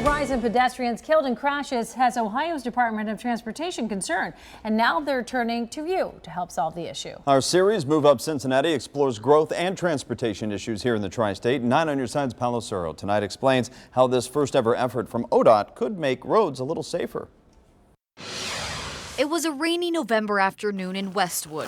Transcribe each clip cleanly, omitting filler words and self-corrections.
rise in pedestrians killed in crashes has Ohio's Department of Transportation concerned, and now they're turning to you to help solve the issue. Our series, Move Up Cincinnati, explores growth and transportation issues here in the tri-state. 9 on your side's Paolo Suro tonight explains how this first ever effort from ODOT could make roads a little safer. It was a rainy November afternoon in Westwood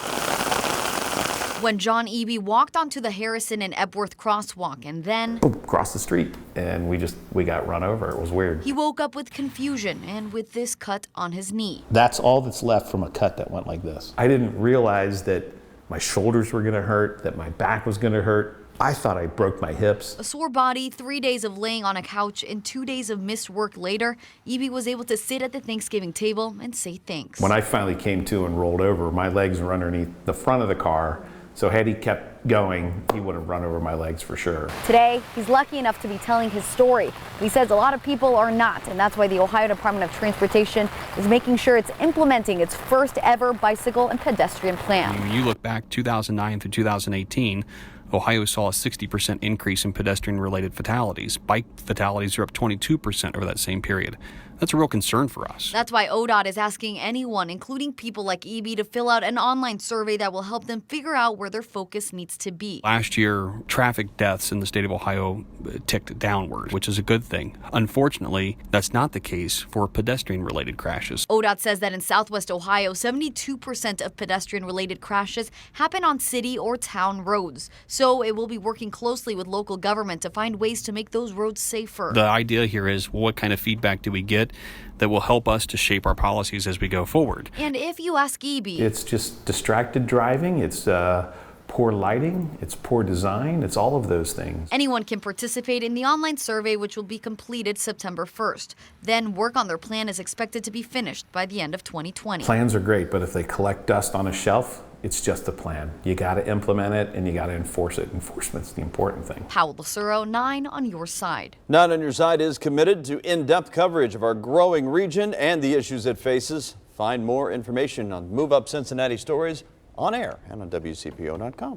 when John Eby walked onto the Harrison and Epworth crosswalk and then across the street, and we got run over. It was weird. He woke up with confusion and with this cut on his knee. That's all that's left from a cut that went like this. I didn't realize that my shoulders were going to hurt, that my back was going to hurt. I thought I broke my hips. A sore body, 3 days of laying on a couch, and 2 days of missed work later, Eby was able to sit at the Thanksgiving table and say thanks. When I finally came to and rolled over, my legs were underneath the front of the car, so had he kept going, he would have run over my legs for sure. Today, he's lucky enough to be telling his story. He says a lot of people are not, and that's why the Ohio Department of Transportation is making sure it's implementing its first ever bicycle and pedestrian plan. When you look back 2009 through 2018, Ohio saw a 60% increase in pedestrian-related fatalities. Bike fatalities are up 22% over that same period. That's a real concern for us. That's why ODOT is asking anyone, including people like Eby, to fill out an online survey that will help them figure out where their focus needs to be. Last year, traffic deaths in the state of Ohio ticked downward, which is a good thing. Unfortunately, that's not the case for pedestrian-related crashes. ODOT says that in Southwest Ohio, 72% of pedestrian-related crashes happen on city or town roads. So it will be working closely with local government to find ways to make those roads safer. The idea here is, what kind of feedback do we get that will help us to shape our policies as we go forward? And if you ask Eby, it's just distracted driving, it's poor lighting, it's poor design, it's all of those things. Anyone can participate in the online survey, which will be completed September 1st. Then work on their plan is expected to be finished by the end of 2020. Plans are great, but if they collect dust on a shelf, it's just a plan. You got to implement it and you got to enforce it. Enforcement's the important thing. Paolo Suro, 9 on your side. 9 on your side is committed to in-depth coverage of our growing region and the issues it faces. Find more information on Move Up Cincinnati stories on air and on WCPO.com.